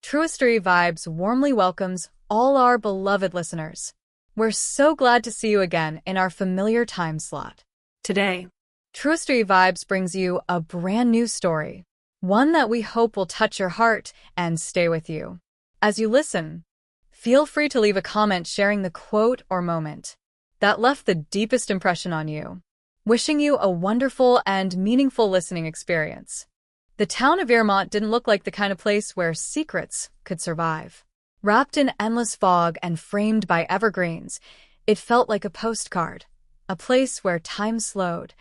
Truistery Vibes warmly welcomes all our beloved listeners. We're so glad to see you again in our familiar time slot. Today, Truistery Vibes brings you a brand new story, one that we hope will touch your heart and stay with you. As you listen, feel free to leave a comment sharing the quote or moment that left the deepest impression on you. Wishing you a wonderful and meaningful listening experience. The town of Earmont didn't look like the kind of place where secrets could survive. Wrapped in endless fog and framed by evergreens, it felt like a postcard, a place where time slowed,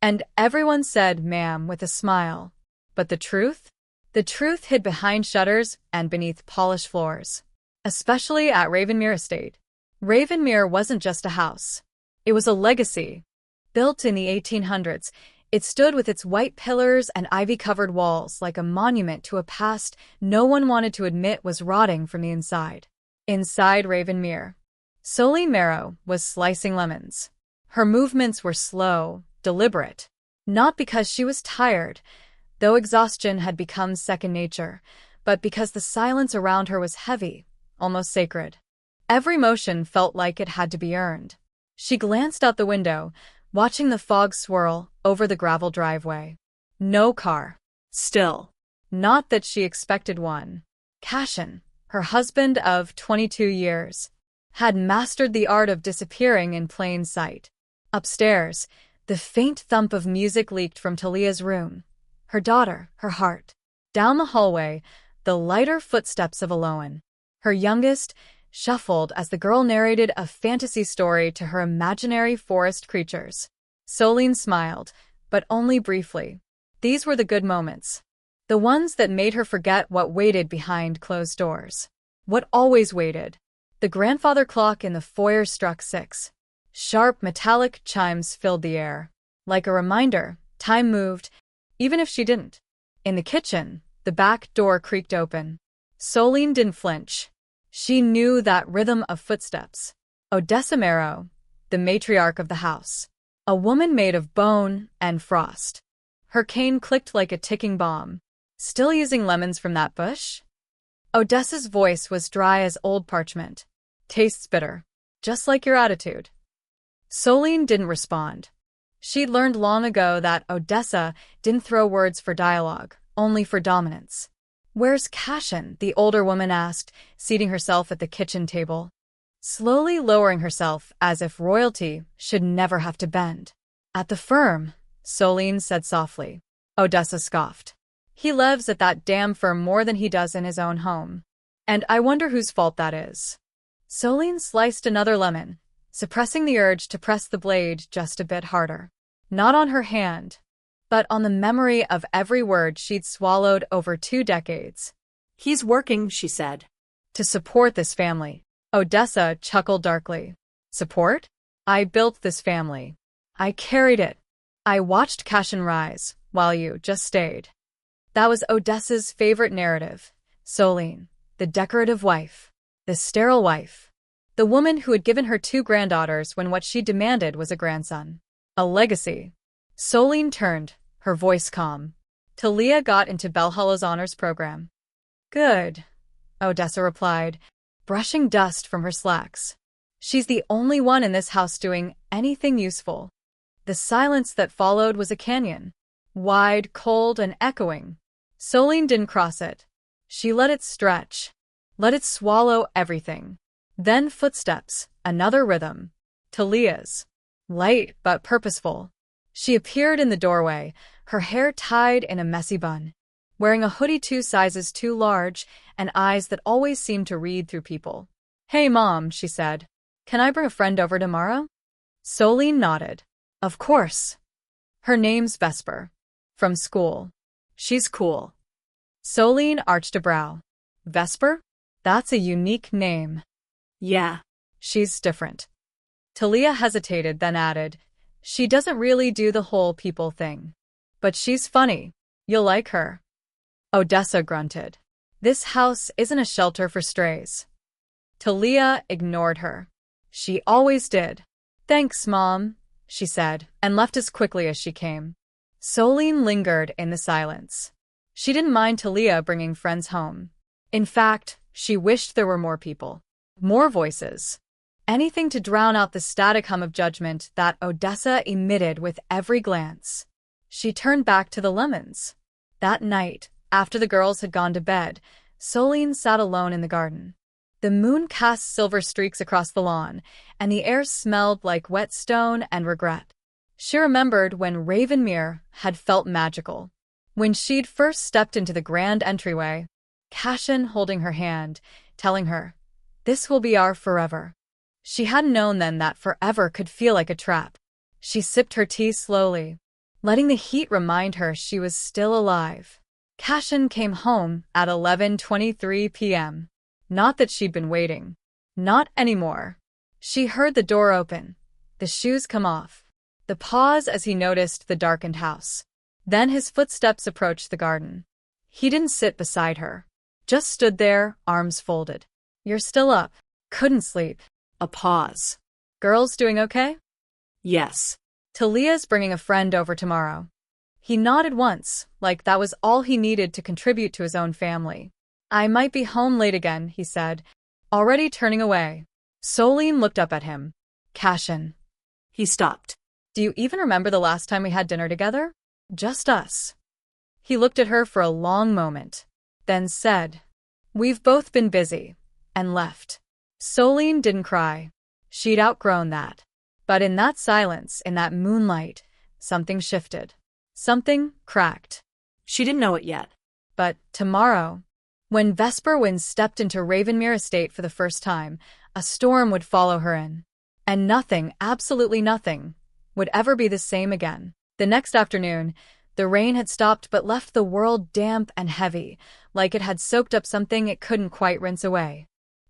and everyone said ma'am with a smile. But the truth? The truth hid behind shutters and beneath polished floors. Especially at Ravenmere Estate. Ravenmere wasn't just a house. It was a legacy. Built in the 1800s, it stood with its white pillars and ivy-covered walls like a monument to a past no one wanted to admit was rotting from the inside. Inside Ravenmere, Solene Marrow was slicing lemons. Her movements were slow, deliberate. Not because she was tired, though exhaustion had become second nature, but because the silence around her was heavy, almost sacred. Every motion felt like it had to be earned. She glanced out the window, watching the fog swirl over the gravel driveway. No car. still. Not that she expected one. Cashin, her husband of 22 years, had mastered the art of disappearing in plain sight. Upstairs, the faint thump of music leaked from Talia's room. Her daughter, her heart. Down the hallway, the lighter footsteps of Aloan, her youngest, shuffled as the girl narrated a fantasy story to her imaginary forest creatures. Solene smiled, but only briefly. These were the good moments. The ones that made her forget what waited behind closed doors. What always waited. The grandfather clock in the foyer struck 6. Sharp, metallic chimes filled the air. Like a reminder, time moved, even if she didn't. In the kitchen, the back door creaked open. Solene didn't flinch. She knew that rhythm of footsteps. Odessa Marrow, the matriarch of the house. A woman made of bone and frost. Her cane clicked like a ticking bomb. Still using lemons from that bush? Odessa's voice was dry as old parchment. Tastes bitter. Just like your attitude. Solene didn't respond. She'd learned long ago that Odessa didn't throw words for dialogue, only for dominance. "Where's Cashin?" the older woman asked, seating herself at the kitchen table. Slowly lowering herself as if royalty should never have to bend. "At the firm," Solene said softly. Odessa scoffed. "He lives at that damn firm more than he does in his own home. And I wonder whose fault that is." Solene sliced another lemon, suppressing the urge to press the blade just a bit harder. Not on her hand, but on the memory of every word she'd swallowed over 2 decades. "He's working," she said. "To support this family." Odessa chuckled darkly. "Support? I built this family. I carried it. I watched Cashin rise, while you just stayed." That was Odessa's favorite narrative. Solene, the decorative wife, the sterile wife, the woman who had given her 2 granddaughters when what she demanded was a grandson. A legacy. Solene turned, her voice calm. "Talia got into Bellhollow's honors program." "Good," Odessa replied, brushing dust from her slacks. "She's the only one in this house doing anything useful." The silence that followed was a canyon. Wide, cold, and echoing. Solene didn't cross it. She let it stretch. Let it swallow everything. Then footsteps, another rhythm. Talia's. Light but purposeful. She appeared in the doorway, her hair tied in a messy bun, wearing a hoodie 2 sizes too large and eyes that always seemed to read through people. "Hey, Mom," she said. "Can I bring a friend over tomorrow?" Solene nodded. "Of course." "Her name's Vesper. From school." "She's cool." Solene arched a brow. "Vesper? That's a unique name." "Yeah." "She's different." Talia hesitated, then added, "She doesn't really do the whole people thing. But she's funny. You'll like her." Odessa grunted. "This house isn't a shelter for strays." Talia ignored her. She always did. "Thanks, Mom," she said, and left as quickly as she came. Solene lingered in the silence. She didn't mind Talia bringing friends home. In fact, she wished there were more people. More voices. Anything to drown out the static hum of judgment that Odessa emitted with every glance. She turned back to the lemons. That night, after the girls had gone to bed, Solene sat alone in the garden. The moon cast silver streaks across the lawn, and the air smelled like wet stone and regret. She remembered when Ravenmere had felt magical. When she'd first stepped into the grand entryway, Cashin holding her hand, telling her, "This will be our forever." She hadn't known then that forever could feel like a trap. She sipped her tea slowly, letting the heat remind her she was still alive. Cashin came home at 11:23 p.m. Not that she'd been waiting. Not anymore. She heard the door open, the shoes come off, the pause as he noticed the darkened house. Then his footsteps approached the garden. He didn't sit beside her. Just stood there, arms folded. "You're still up. Couldn't sleep." A pause. "Girls doing okay?" Yes. "Talia's bringing a friend over tomorrow." He nodded once, like that was all he needed to contribute to his own family. "I might be home late again," he said, already turning away. Solene looked up at him. "Cashin." He stopped. "Do you even remember the last time we had dinner together? Just us." He looked at her for a long moment, then said, "We've both been busy," and left. Solene didn't cry. She'd outgrown that. But in that silence, in that moonlight, something shifted. Something cracked. She didn't know it yet. But tomorrow, when Vesper Wind stepped into Ravenmere Estate for the first time, a storm would follow her in. And nothing, absolutely nothing, would ever be the same again. The next afternoon, the rain had stopped but left the world damp and heavy, like it had soaked up something it couldn't quite rinse away.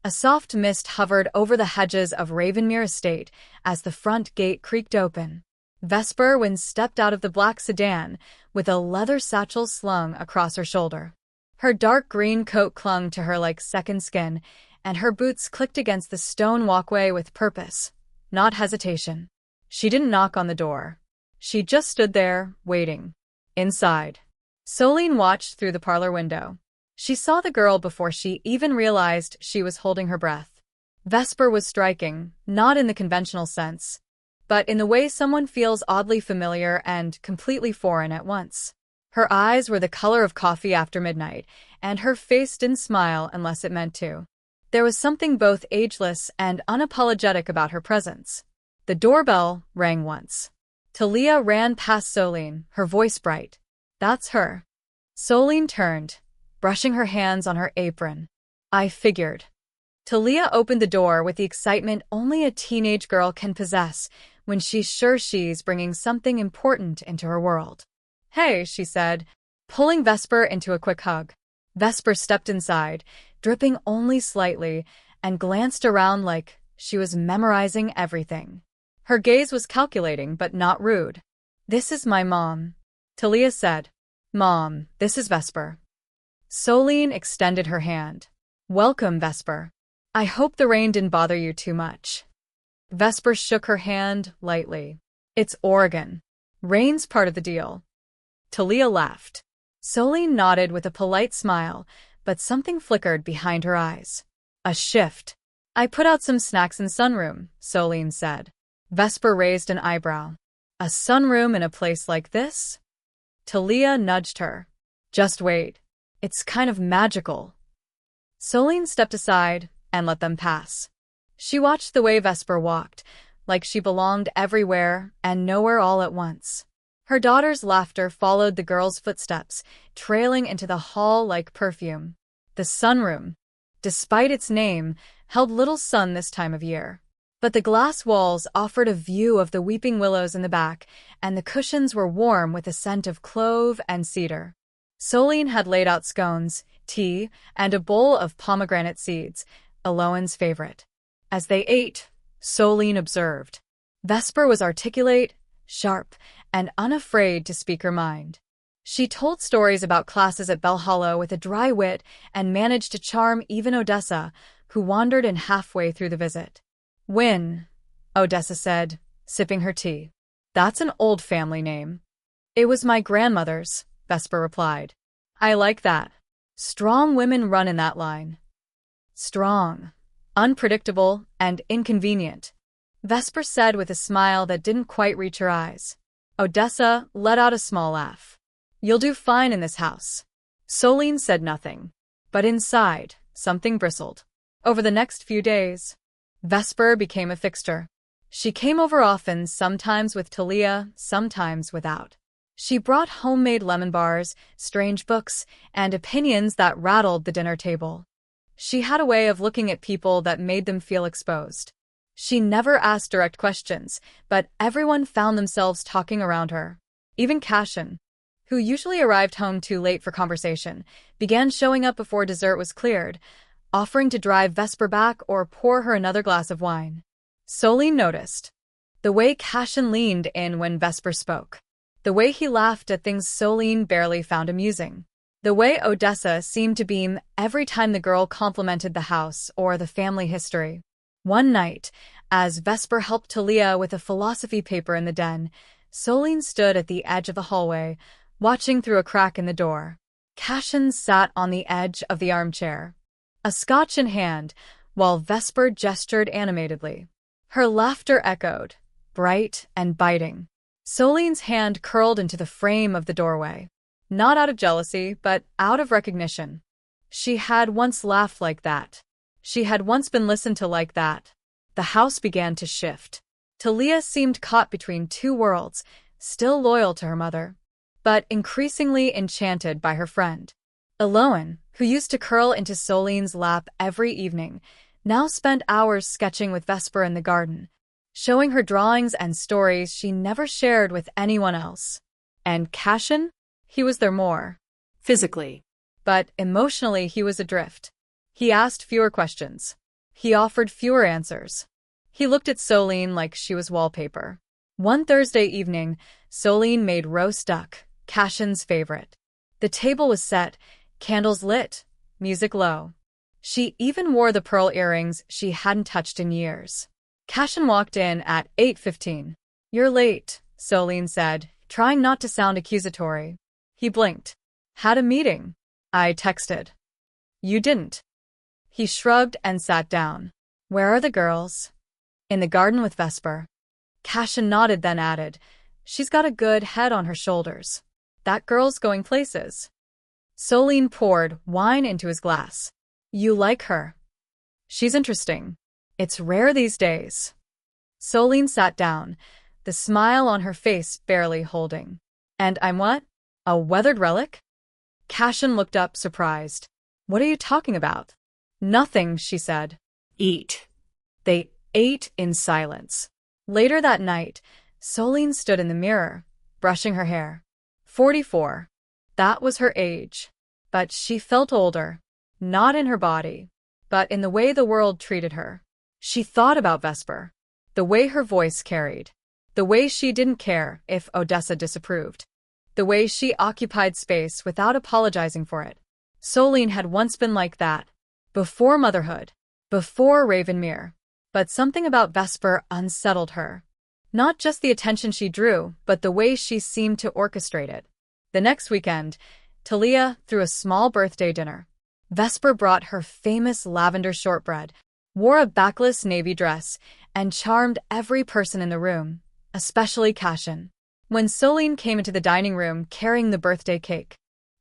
A soft mist hovered over the hedges of Ravenmere Estate as the front gate creaked open. Vesper Wind stepped out of the black sedan with a leather satchel slung across her shoulder. Her dark green coat clung to her like second skin, and her boots clicked against the stone walkway with purpose, not hesitation. She didn't knock on the door. She just stood there, waiting. Inside, Solene watched through the parlor window. She saw the girl before she even realized she was holding her breath. Vesper was striking, not in the conventional sense, but in the way someone feels oddly familiar and completely foreign at once. Her eyes were the color of coffee after midnight, and her face didn't smile unless it meant to. There was something both ageless and unapologetic about her presence. The doorbell rang once. Talia ran past Solene, her voice bright. "That's her." Solene turned, brushing her hands on her apron. "I figured." Talia opened the door with the excitement only a teenage girl can possess when she's sure she's bringing something important into her world. "Hey," she said, pulling Vesper into a quick hug. Vesper stepped inside, dripping only slightly, and glanced around like she was memorizing everything. Her gaze was calculating but not rude. "This is my mom," Talia said. "Mom, this is Vesper." Solene extended her hand. "Welcome, Vesper. I hope the rain didn't bother you too much." Vesper shook her hand lightly. "It's Oregon. Rain's part of the deal." Talia laughed. Solene nodded with a polite smile, but something flickered behind her eyes. A shift. "I put out some snacks in sunroom," Solene said. Vesper raised an eyebrow. "A sunroom in a place like this?" Talia nudged her. "Just wait. It's kind of magical." Solene stepped aside and let them pass. She watched the way Vesper walked, like she belonged everywhere and nowhere all at once. Her daughter's laughter followed the girl's footsteps, trailing into the hall like perfume. The sunroom, despite its name, held little sun this time of year. But the glass walls offered a view of the weeping willows in the back, and the cushions were warm with a scent of clove and cedar. Solene had laid out scones, tea, and a bowl of pomegranate seeds, Eloan's favorite. As they ate, Solene observed. Vesper was articulate, sharp, and unafraid to speak her mind. She told stories about classes at Bell Hollow with a dry wit and managed to charm even Odessa, who wandered in halfway through the visit. "Wynne," Odessa said, sipping her tea. "That's an old family name." "It was my grandmother's," Vesper replied. "I like that." Strong women run in that line. Strong, unpredictable, and inconvenient, Vesper said with a smile that didn't quite reach her eyes. Odessa let out a small laugh. You'll do fine in this house. Solene said nothing, but inside, something bristled. Over the next few days, Vesper became a fixture. She came over often, sometimes with Talia, sometimes without. She brought homemade lemon bars, strange books, and opinions that rattled the dinner table. She had a way of looking at people that made them feel exposed. She never asked direct questions, but everyone found themselves talking around her. Even Cashin, who usually arrived home too late for conversation, began showing up before dessert was cleared, offering to drive Vesper back or pour her another glass of wine. Solene noticed the way Cashin leaned in when Vesper spoke, the way he laughed at things Solene barely found amusing, the way Odessa seemed to beam every time the girl complimented the house or the family history. One night, as Vesper helped Talia with a philosophy paper in the den, Solene stood at the edge of the hallway, watching through a crack in the door. Cashin sat on the edge of the armchair, a scotch in hand, while Vesper gestured animatedly. Her laughter echoed, bright and biting. Solene's hand curled into the frame of the doorway, not out of jealousy, but out of recognition. She had once laughed like that. She had once been listened to like that. The house began to shift. Talia seemed caught between two worlds, still loyal to her mother, but increasingly enchanted by her friend. Eloan, who used to curl into Solene's lap every evening, now spent hours sketching with Vesper in the garden, showing her drawings and stories she never shared with anyone else. And Cashin? He was there more. Physically. But emotionally he was adrift. He asked fewer questions. He offered fewer answers. He looked at Solene like she was wallpaper. One Thursday evening, Solene made roast duck, Cashin's favorite. The table was set, candles lit, music low. She even wore the pearl earrings she hadn't touched in years. Cashin walked in at 8:15. "You're late," Solene said, trying not to sound accusatory. He blinked. "Had a meeting. I texted." "You didn't." He shrugged and sat down. "Where are the girls?" "In the garden with Vesper." Cashin nodded, then added, "She's got a good head on her shoulders. That girl's going places." Solene poured wine into his glass. "You like her?" "She's interesting. It's rare these days." Solene sat down, the smile on her face barely holding. "And I'm what? A weathered relic?" Cashin looked up, surprised. "What are you talking about?" "Nothing," she said. Eat. They ate in silence. Later that night, Solene stood in the mirror, brushing her hair. 44. That was her age. But she felt older, not in her body, but in the way the world treated her. She thought about Vesper, the way her voice carried, the way she didn't care if Odessa disapproved, the way she occupied space without apologizing for it. Solene had once been like that, before motherhood, before Ravenmere. But something about Vesper unsettled her. Not just the attention she drew, but the way she seemed to orchestrate it. The next weekend, Talia threw a small birthday dinner. Vesper brought her famous lavender shortbread, wore a backless navy dress, and charmed every person in the room, especially Cashin. When Solene came into the dining room carrying the birthday cake,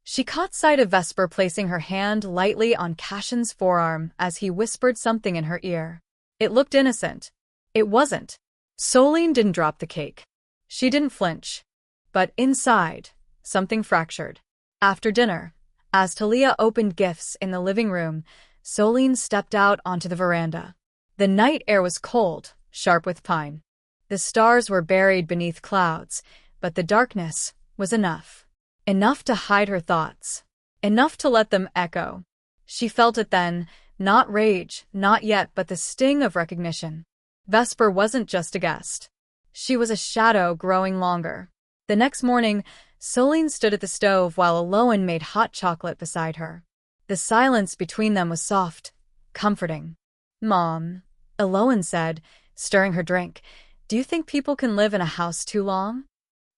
she caught sight of Vesper placing her hand lightly on Cashin's forearm as he whispered something in her ear. It looked innocent. It wasn't. Solene didn't drop the cake. She didn't flinch. But inside, something fractured. After dinner, as Talia opened gifts in the living room, Solene stepped out onto the veranda. The night air was cold, sharp with pine. The stars were buried beneath clouds, but the darkness was enough. Enough to hide her thoughts. Enough to let them echo. She felt it then, not rage, not yet, but the sting of recognition. Vesper wasn't just a guest. She was a shadow growing longer. The next morning, Solene stood at the stove while Eloan made hot chocolate beside her. The silence between them was soft, comforting. "Mom," Eloan said, stirring her drink, "do you think people can live in a house too long?"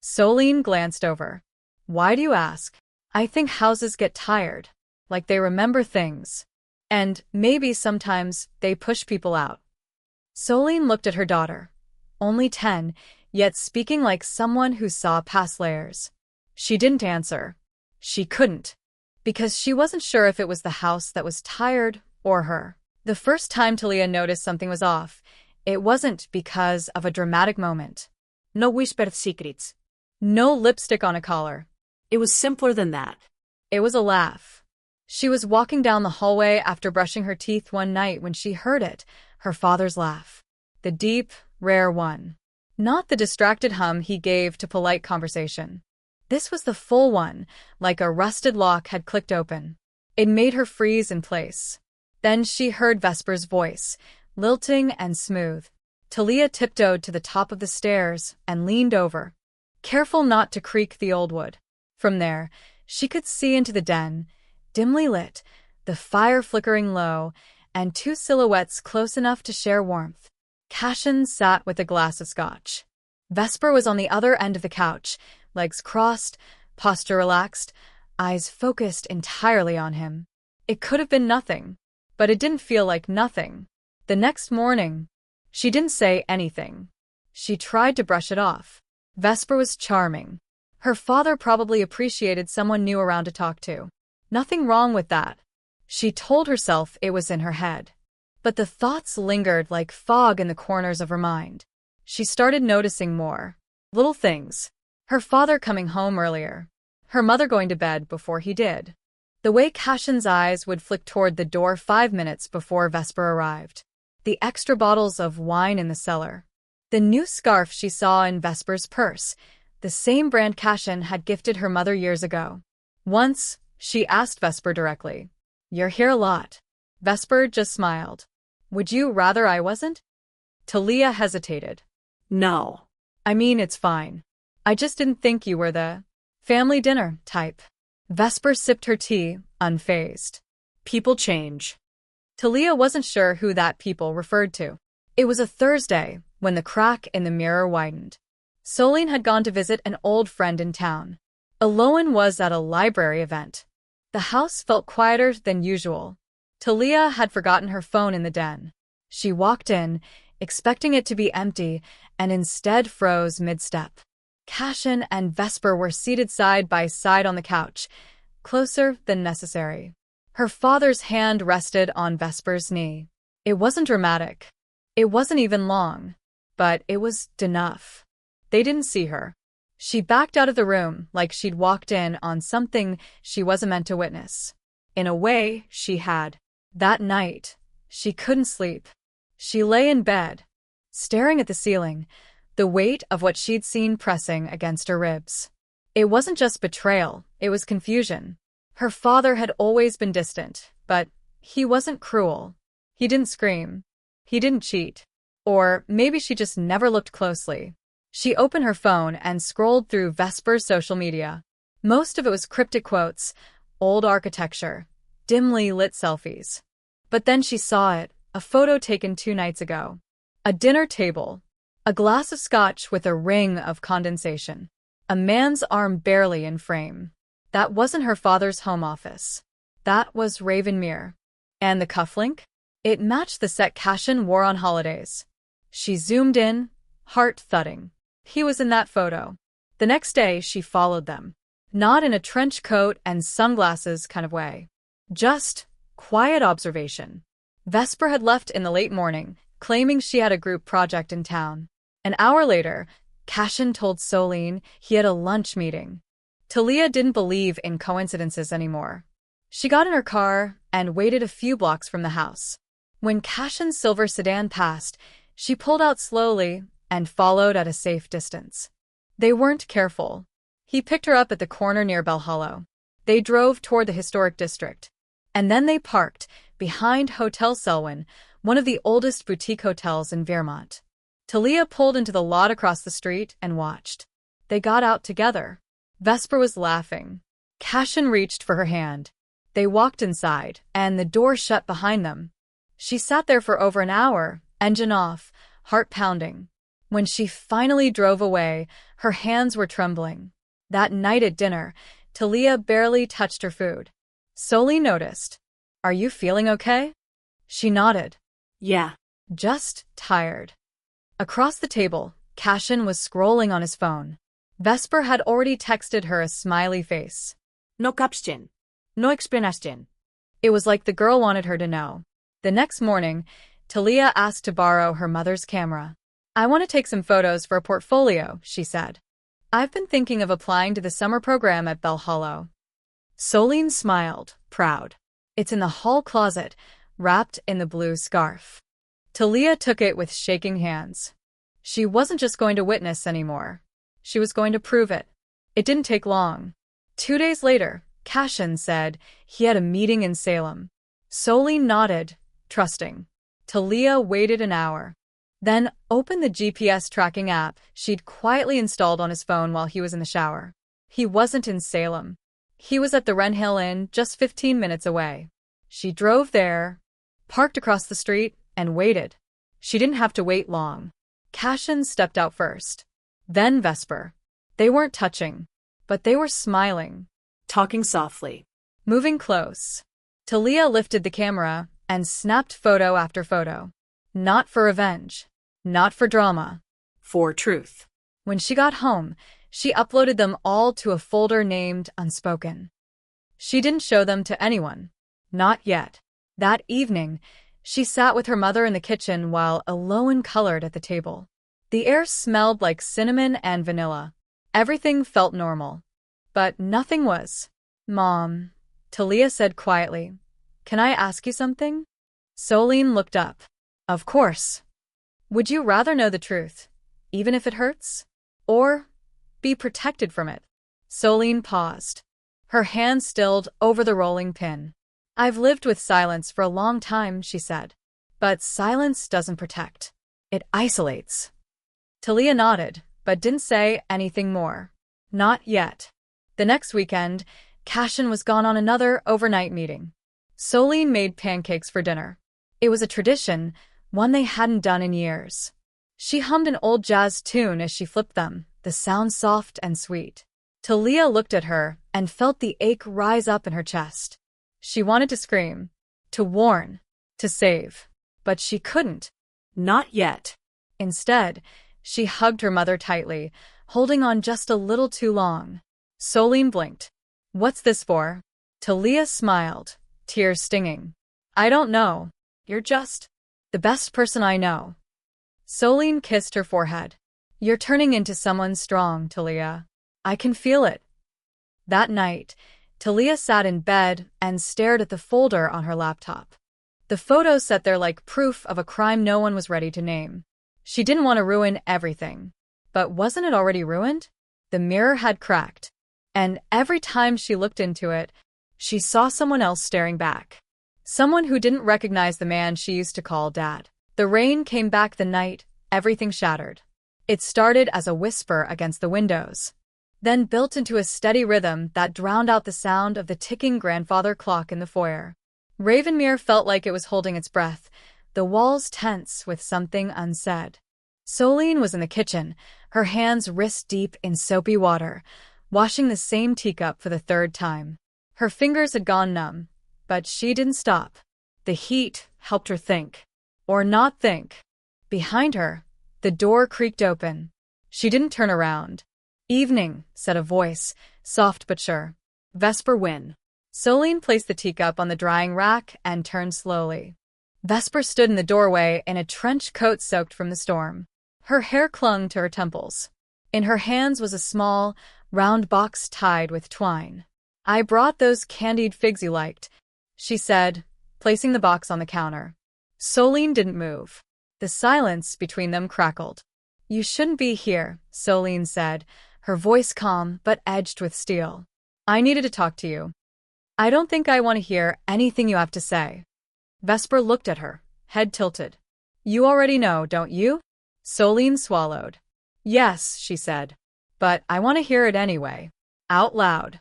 Solene glanced over. "Why do you ask?" "I think houses get tired." like they remember things. And maybe sometimes they push people out. Solene looked at her daughter. Only 10, yet speaking like someone who saw past layers. She didn't answer. She couldn't. Because she wasn't sure if it was the house that was tired or her. The first time Talia noticed something was off, it wasn't because of a dramatic moment. No whispered secrets. No lipstick on a collar. It was simpler than that. It was a laugh. She was walking down the hallway after brushing her teeth one night when she heard it, her father's laugh. The deep, rare one. Not the distracted hum he gave to polite conversation. This was the full one, like a rusted lock had clicked open. It made her freeze in place. Then she heard Vesper's voice, lilting and smooth. Talia tiptoed to the top of the stairs and leaned over, careful not to creak the old wood. From there, she could see into the den, dimly lit, the fire flickering low, and two silhouettes close enough to share warmth. Cashin sat with a glass of scotch. Vesper was on the other end of the couch, legs crossed, posture relaxed, eyes focused entirely on him. It could have been nothing, but it didn't feel like nothing. The next morning, she didn't say anything. She tried to brush it off. Vesper was charming. Her father probably appreciated someone new around to talk to. Nothing wrong with that. She told herself it was in her head. But the thoughts lingered like fog in the corners of her mind. She started noticing more. Little things. Her father coming home earlier. Her mother going to bed before he did. The way Cashin's eyes would flick toward the door 5 minutes before Vesper arrived. The extra bottles of wine in the cellar. The new scarf she saw in Vesper's purse. The same brand Cashin had gifted her mother years ago. Once, she asked Vesper directly, "You're here a lot." Vesper just smiled. "Would you rather I wasn't?" Talia hesitated. No. "I mean, it's fine. I just didn't think you were the family dinner type." Vesper sipped her tea, unfazed. People change. Talia wasn't sure who that people referred to. It was a Thursday, when the crack in the mirror widened. Solene had gone to visit an old friend in town. Aloan was at a library event. The house felt quieter than usual. Talia had forgotten her phone in the den. She walked in, expecting it to be empty, and instead froze mid-step. Cashin and Vesper were seated side by side on the couch, closer than necessary. Her father's hand rested on Vesper's knee. It wasn't dramatic. It wasn't even long. But it was enough. They didn't see her. She backed out of the room like she'd walked in on something she wasn't meant to witness. In a way, she had. That night, she couldn't sleep. She lay in bed, staring at the ceiling, the weight of what she'd seen pressing against her ribs. It wasn't just betrayal, it was confusion. Her father had always been distant, but he wasn't cruel. He didn't scream. He didn't cheat. Or maybe she just never looked closely. She opened her phone and scrolled through Vesper's social media. Most of it was cryptic quotes, old architecture, dimly lit selfies. But then she saw it, a photo taken 2 nights ago. A dinner table. A glass of scotch with a ring of condensation. A man's arm barely in frame. That wasn't her father's home office. That was Ravenmere. And the cufflink? It matched the set Cashin wore on holidays. She zoomed in, heart thudding. He was in that photo. The next day, she followed them. Not in a trench coat and sunglasses kind of way. Just quiet observation. Vesper had left in the late morning, claiming she had a group project in town. An hour later, Cashin told Solene he had a lunch meeting. Talia didn't believe in coincidences anymore. She got in her car and waited a few blocks from the house. When Cashin's silver sedan passed, she pulled out slowly and followed at a safe distance. They weren't careful. He picked her up at the corner near Bell Hollow. They drove toward the historic district. And then they parked behind Hotel Selwyn, one of the oldest boutique hotels in Vermont. Talia pulled into the lot across the street and watched. They got out together. Vesper was laughing. Cashin reached for her hand. They walked inside, and the door shut behind them. She sat there for over an hour, engine off, heart pounding. When she finally drove away, her hands were trembling. That night at dinner, Talia barely touched her food. Solene noticed. Are you feeling okay? She nodded. Yeah. Just tired. Across the table, Cashin was scrolling on his phone. Vesper had already texted her a smiley face. No caption. No explanation. It was like the girl wanted her to know. The next morning, Talia asked to borrow her mother's camera. I want to take some photos for a portfolio, she said. I've been thinking of applying to the summer program at Bell Hollow. Solene smiled, proud. It's in the hall closet, wrapped in the blue scarf. Talia took it with shaking hands. She wasn't just going to witness anymore. She was going to prove it. It didn't take long. 2 days later, Cashin said he had a meeting in Salem. Solene nodded, trusting. Talia waited an hour. Then opened the GPS tracking app she'd quietly installed on his phone while he was in the shower. He wasn't in Salem. He was at the Wren Hill Inn, just 15 minutes away. She drove there, parked across the street, and waited. She didn't have to wait long. Cashin stepped out first. Then Vesper. They weren't touching, but they were smiling. Talking softly. Moving close. Talia lifted the camera and snapped photo after photo. Not for revenge. Not for drama. For truth. When she got home, she uploaded them all to a folder named Unspoken. She didn't show them to anyone. Not yet. That evening, she sat with her mother in the kitchen while Eloan colored at the table. The air smelled like cinnamon and vanilla. Everything felt normal. But nothing was. Mom, Talia said quietly, can I ask you something? Solene looked up. Of course. Would you rather know the truth, even if it hurts? Or be protected from it? Solene paused. Her hand stilled over the rolling pin. I've lived with silence for a long time, she said. But silence doesn't protect. It isolates. Talia nodded, but didn't say anything more. Not yet. The next weekend, Cashin was gone on another overnight meeting. Solene made pancakes for dinner. It was a tradition, one they hadn't done in years. She hummed an old jazz tune as she flipped them, the sound soft and sweet. Talia looked at her and felt the ache rise up in her chest. She wanted to scream, to warn, to save, but she couldn't. Not yet. Instead, she hugged her mother tightly, holding on just a little too long. Solene blinked. What's this for? Talia smiled, tears stinging. I don't know. You're just the best person I know. Solene kissed her forehead. You're turning into someone strong, Talia. I can feel it. That night, Talia sat in bed and stared at the folder on her laptop. The photos sat there like proof of a crime no one was ready to name. She didn't want to ruin everything. But wasn't it already ruined? The mirror had cracked. And every time she looked into it, she saw someone else staring back. Someone who didn't recognize the man she used to call Dad. The rain came back the night, everything shattered. It started as a whisper against the windows, then built into a steady rhythm that drowned out the sound of the ticking grandfather clock in the foyer. Ravenmere felt like it was holding its breath, the walls tense with something unsaid. Solene was in the kitchen, her hands wrist-deep in soapy water, washing the same teacup for the 3rd time. Her fingers had gone numb, but she didn't stop. The heat helped her think. Or not think. Behind her, the door creaked open. She didn't turn around. Evening, said a voice, soft but sure. Vesper Wynne. Solene placed the teacup on the drying rack and turned slowly. Vesper stood in the doorway in a trench coat soaked from the storm. Her hair clung to her temples. In her hands was a small, round box tied with twine. I brought those candied figs you liked, she said, placing the box on the counter. Solene didn't move. The silence between them crackled. You shouldn't be here, Solene said, her voice calm but edged with steel. I needed to talk to you. I don't think I want to hear anything you have to say. Vesper looked at her, head tilted. You already know, don't you? Solene swallowed. Yes, she said. But I want to hear it anyway. Out loud.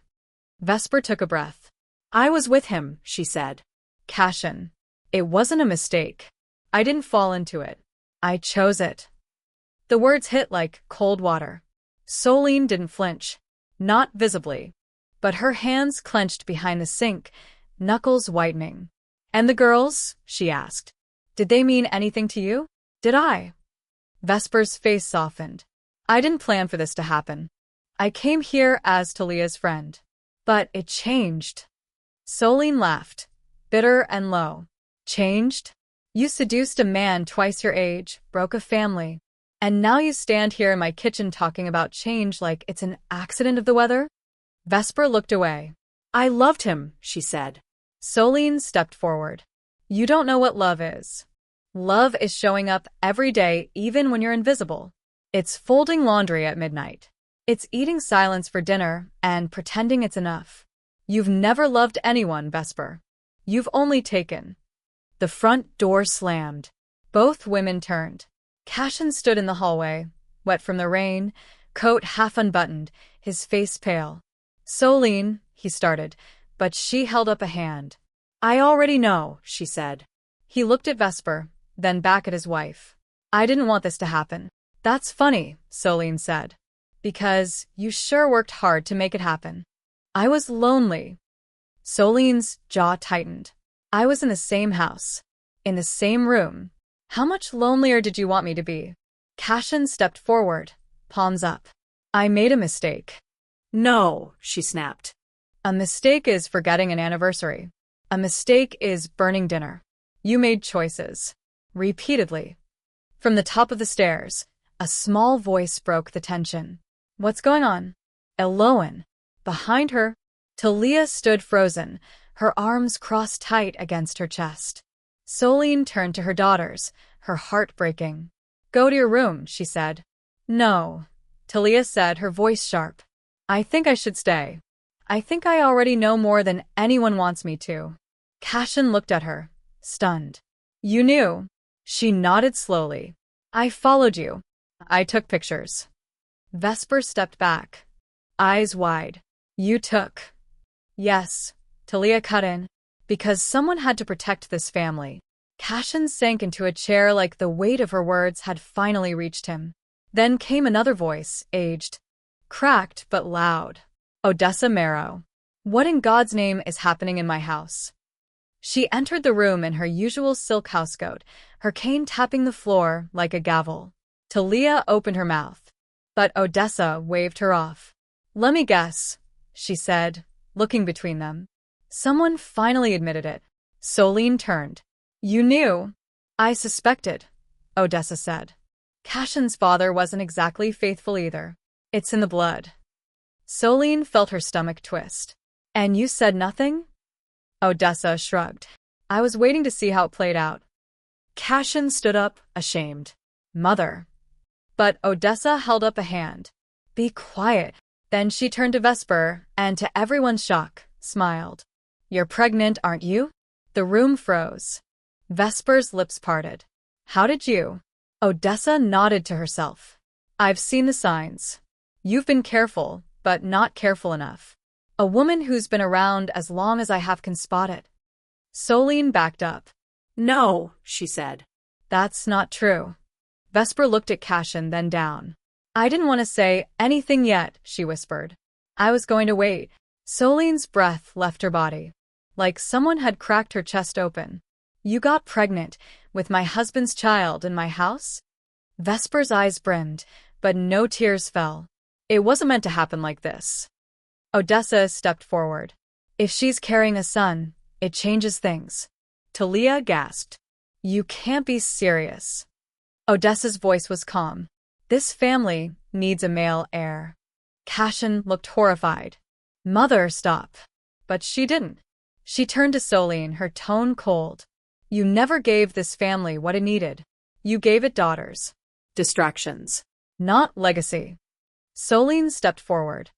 Vesper took a breath. I was with him, she said. Cashin. It wasn't a mistake. I didn't fall into it. I chose it. The words hit like cold water. Solene didn't flinch. Not visibly. But her hands clenched behind the sink, knuckles whitening. And the girls? She asked. Did they mean anything to you? Did I? Vesper's face softened. I didn't plan for this to happen. I came here as Talia's friend. But it changed. Solene laughed, bitter and low. Changed? You seduced a man twice your age, broke a family, and now you stand here in my kitchen talking about change like it's an accident of the weather? Vesper looked away. I loved him, she said. Solene stepped forward. You don't know what love is. Love is showing up every day even when you're invisible. It's folding laundry at midnight. It's eating silence for dinner and pretending it's enough. You've never loved anyone, Vesper. You've only taken. The front door slammed. Both women turned. Cashin stood in the hallway, wet from the rain, coat half unbuttoned, his face pale. Solene, he started, but she held up a hand. I already know, she said. He looked at Vesper, then back at his wife. I didn't want this to happen. That's funny, Solene said. Because you sure worked hard to make it happen. I was lonely. Solene's jaw tightened. I was in the same house. In the same room. How much lonelier did you want me to be? Cashin stepped forward, palms up. I made a mistake. No, she snapped. A mistake is forgetting an anniversary. A mistake is burning dinner. You made choices. Repeatedly. From the top of the stairs, a small voice broke the tension. What's going on? Eloan. Behind her, Talia stood frozen, her arms crossed tight against her chest. Solene turned to her daughters, her heart breaking. Go to your room, she said. No, Talia said, her voice sharp. I think I should stay. I think I already know more than anyone wants me to. Cashin looked at her, stunned. You knew. She nodded slowly. I followed you. I took pictures. Vesper stepped back, eyes wide. You took. Yes, Talia cut in. Because someone had to protect this family. Cashin sank into a chair like the weight of her words had finally reached him. Then came another voice, aged, cracked but loud. Odessa Marrow. What in God's name is happening in my house? She entered the room in her usual silk housecoat, her cane tapping the floor like a gavel. Talia opened her mouth, but Odessa waved her off. Let me guess, she said, looking between them. Someone finally admitted it. Solene turned. You knew. I suspected, Odessa said. Cashin's father wasn't exactly faithful either. It's in the blood. Solene felt her stomach twist. And you said nothing? Odessa shrugged. I was waiting to see how it played out. Cashin stood up, ashamed. Mother. But Odessa held up a hand. Be quiet. Then she turned to Vesper, and to everyone's shock, smiled. You're pregnant, aren't you? The room froze. Vesper's lips parted. How did you? Odessa nodded to herself. I've seen the signs. You've been careful, but not careful enough. A woman who's been around as long as I have can spot it. Solene backed up. No, she said. That's not true. Vesper looked at Cashin, then down. I didn't want to say anything yet, she whispered. I was going to wait. Solene's breath left her body. Like someone had cracked her chest open. You got pregnant with my husband's child in my house? Vesper's eyes brimmed, but no tears fell. It wasn't meant to happen like this. Odessa stepped forward. If she's carrying a son, it changes things. Talia gasped. You can't be serious. Odessa's voice was calm. This family needs a male heir. Cashin looked horrified. Mother, stop. But she didn't. She turned to Solene, her tone cold. You never gave this family what it needed. You gave it daughters. Distractions. Not legacy. Solene stepped forward,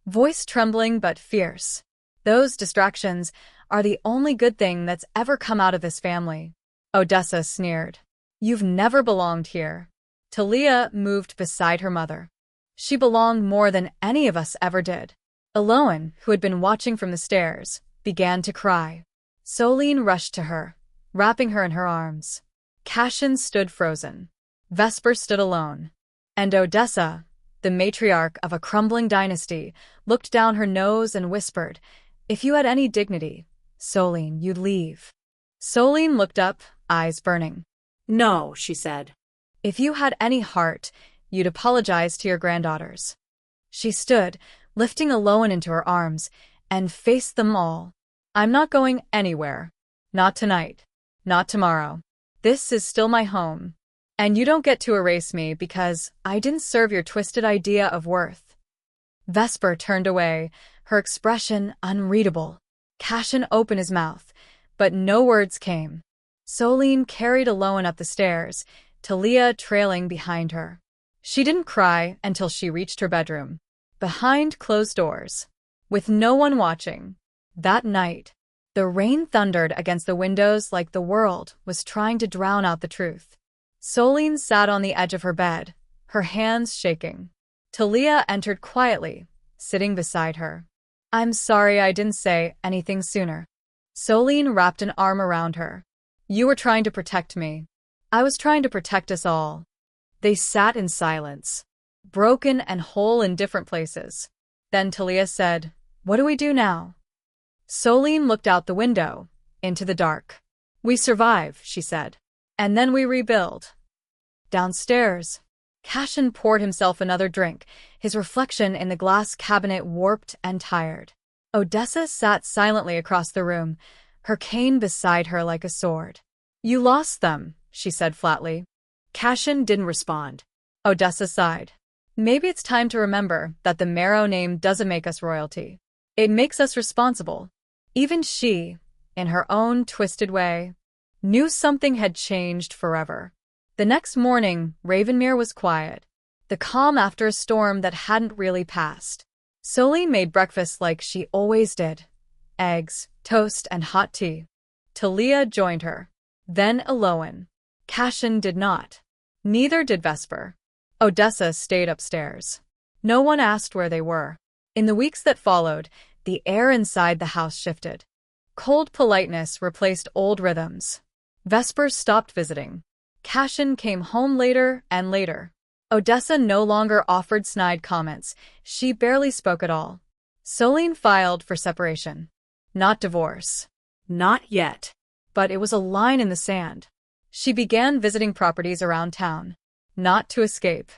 voice trembling but fierce. Those distractions are the only good thing that's ever come out of this family. Odessa sneered. You've never belonged here. Talia moved beside her mother. She belonged more than any of us ever did. Eloan, who had been watching from the stairs, began to cry. Solene rushed to her, wrapping her in her arms. Cashin stood frozen. Vesper stood alone. And Odessa, the matriarch of a crumbling dynasty, looked down her nose and whispered, If you had any dignity, Solene, you'd leave. Solene looked up, eyes burning. No, she said. If you had any heart, you'd apologize to your granddaughters. She stood, lifting Aloan into her arms, and faced them all. I'm not going anywhere. Not tonight. Not tomorrow. This is still my home. And you don't get to erase me because I didn't serve your twisted idea of worth. Vesper turned away, her expression unreadable. Cashin opened his mouth, but no words came. Solene carried Aloan up the stairs, Talia trailing behind her. She didn't cry until she reached her bedroom, behind closed doors, with no one watching. That night, the rain thundered against the windows like the world was trying to drown out the truth. Solene sat on the edge of her bed, her hands shaking. Talia entered quietly, sitting beside her. I'm sorry I didn't say anything sooner. Solene wrapped an arm around her. You were trying to protect me. I was trying to protect us all. They sat in silence, broken and whole in different places. Then Talia said, What do we do now? Solene looked out the window, into the dark. We survive, she said. And then we rebuild. Downstairs, Cashin poured himself another drink, his reflection in the glass cabinet warped and tired. Odessa sat silently across the room, her cane beside her like a sword. You lost them, she said flatly. Cashin didn't respond. Odessa sighed. Maybe it's time to remember that the Marrow name doesn't make us royalty. It makes us responsible. Even she, in her own twisted way, knew something had changed forever. The next morning, Ravenmere was quiet, the calm after a storm that hadn't really passed. Solene made breakfast like she always did. Eggs, toast, and hot tea. Talia joined her. Then Aloan. Cashin did not. Neither did Vesper. Odessa stayed upstairs. No one asked where they were. In the weeks that followed, the air inside the house shifted. Cold politeness replaced old rhythms. Vesper stopped visiting. Cashin came home later and later. Odessa no longer offered snide comments. She barely spoke at all. Solene filed for separation. Not divorce. Not yet. But it was a line in the sand. She began visiting properties around town. Not to escape,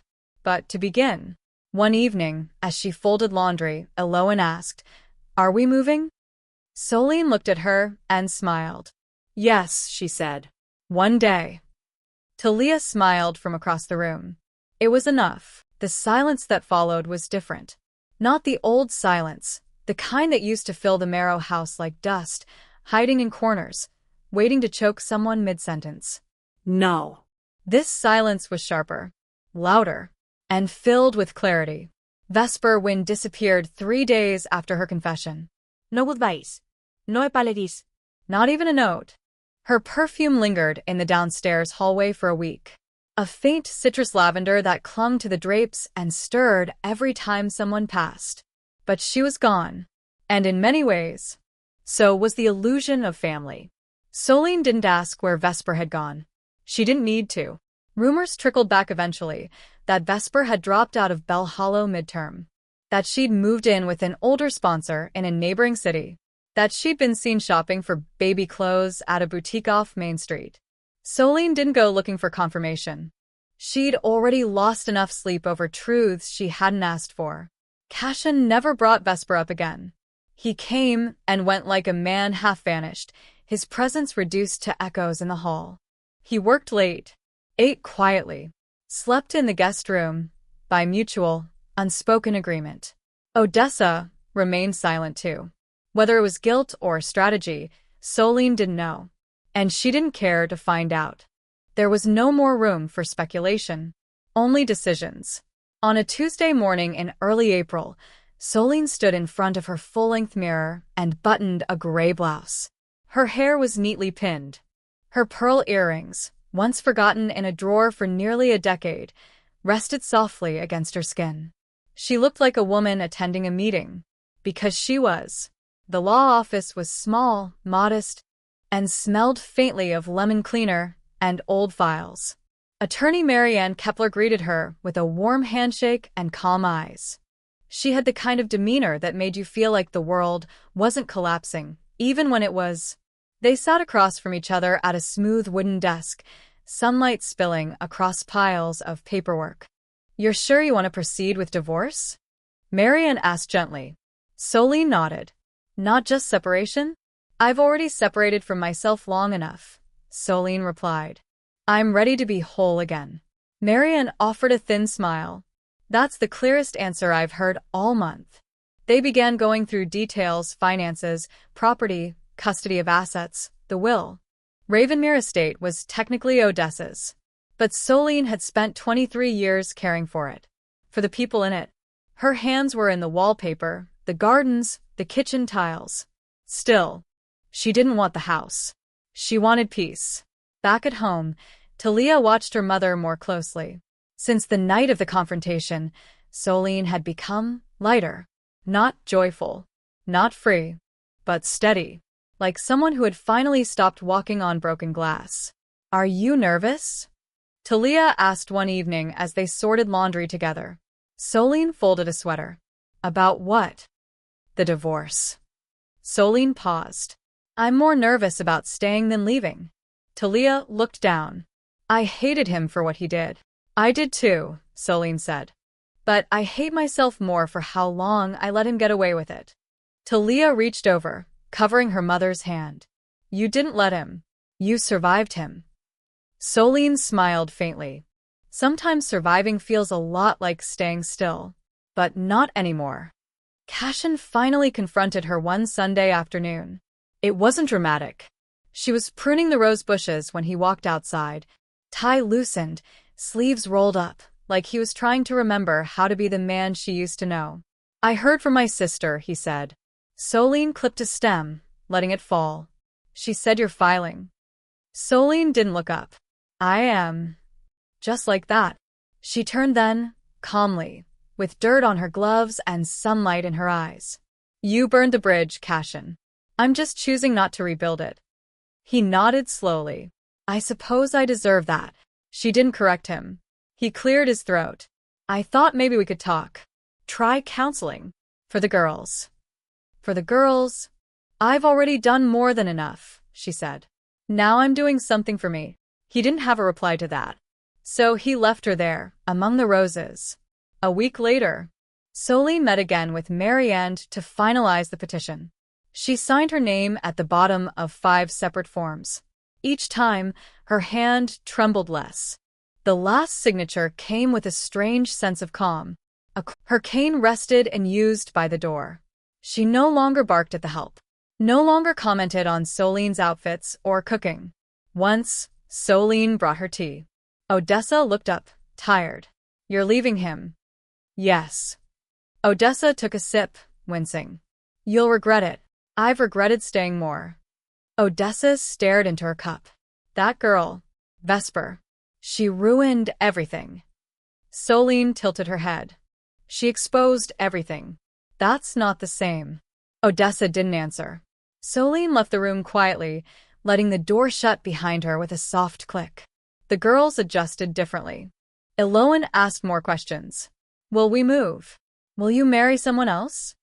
but to begin. One evening, as she folded laundry, Aloan asked, Are we moving? Solene looked at her and smiled. Yes, she said. One day. Talia smiled from across the room. It was enough. The silence that followed was different. Not the old silence, the kind that used to fill the Marrow house like dust, hiding in corners, waiting to choke someone mid-sentence. No. This silence was sharper, louder, and filled with clarity. Vesper Wind disappeared 3 days after her confession. No goodbyes. No apologies. Not even a note. Her perfume lingered in the downstairs hallway for a week. A faint citrus lavender that clung to the drapes and stirred every time someone passed. But she was gone. And in many ways, so was the illusion of family. Solene didn't ask where Vesper had gone. She didn't need to. Rumors trickled back eventually that Vesper had dropped out of Bell Hollow midterm, that she'd moved in with an older sponsor in a neighboring city, that she'd been seen shopping for baby clothes at a boutique off Main Street. Solene didn't go looking for confirmation. She'd already lost enough sleep over truths she hadn't asked for. Cashin never brought Vesper up again. He came and went like a man half-vanished, his presence reduced to echoes in the hall. He worked late, ate quietly, slept in the guest room, by mutual, unspoken agreement. Odessa remained silent too. Whether it was guilt or strategy, Solene didn't know. And she didn't care to find out. There was no more room for speculation, only decisions. On a Tuesday morning in early April, Solene stood in front of her full-length mirror and buttoned a gray blouse. Her hair was neatly pinned. Her pearl earrings, once forgotten in a drawer for nearly a decade, rested softly against her skin. She looked like a woman attending a meeting, because she was. The law office was small, modest, and smelled faintly of lemon cleaner and old files. Attorney Marianne Kepler greeted her with a warm handshake and calm eyes. She had the kind of demeanor that made you feel like the world wasn't collapsing, even when it was. They sat across from each other at a smooth wooden desk, sunlight spilling across piles of paperwork. "You're sure you want to proceed with divorce?" Marian asked gently. Solene nodded. "Not just separation?" "I've already separated from myself long enough," Solene replied. "I'm ready to be whole again." Marian offered a thin smile. "That's the clearest answer I've heard all month." They began going through details: finances, property, custody of assets, the will. Ravenmere Estate was technically Odessa's, but Solene had spent 23 years caring for it, for the people in it. Her hands were in the wallpaper, the gardens, the kitchen tiles. Still, she didn't want the house. She wanted peace. Back at home, Talia watched her mother more closely. Since the night of the confrontation, Solene had become lighter. Not joyful, not free, but steady, like someone who had finally stopped walking on broken glass. "Are you nervous?" Talia asked one evening as they sorted laundry together. Solene folded a sweater. "About what?" "The divorce." Solene paused. "I'm more nervous about staying than leaving." Talia looked down. "I hated him for what he did." "I did too," Solene said. "But I hate myself more for how long I let him get away with it." Talia reached over, covering her mother's hand. "You didn't let him. You survived him." Solene smiled faintly. "Sometimes surviving feels a lot like staying still. But not anymore." Cashin finally confronted her one Sunday afternoon. It wasn't dramatic. She was pruning the rose bushes when he walked outside, tie loosened, sleeves rolled up, like he was trying to remember how to be the man she used to know. "I heard from my sister," he said. Solene clipped a stem, letting it fall. "She said you're filing." Solene didn't look up. "I am." Just like that. She turned then, calmly, with dirt on her gloves and sunlight in her eyes. "You burned the bridge, Cashin. I'm just choosing not to rebuild it." He nodded slowly. "I suppose I deserve that." She didn't correct him. He cleared his throat. "I thought maybe we could talk. Try counseling. For the girls." "For the girls?" "I've already done more than enough," she said. "Now I'm doing something for me." He didn't have a reply to that. So he left her there, among the roses. A week later, Solene met again with Marianne to finalize the petition. She signed her name at the bottom of 5 separate forms. Each time, her hand trembled less. The last signature came with a strange sense of calm. Her cane rested unused by the door. She no longer barked at the help. No longer commented on Solene's outfits or cooking. Once, Solene brought her tea. Odessa looked up, tired. "You're leaving him?" "Yes." Odessa took a sip, wincing. "You'll regret it." "I've regretted staying more." Odessa stared into her cup. "That girl, Vesper. She ruined everything." Solene tilted her head. "She exposed everything." "That's not the same." Odessa didn't answer. Solene left the room quietly, letting the door shut behind her with a soft click. The girls adjusted differently. Eloan asked more questions. "Will we move? Will you marry someone else?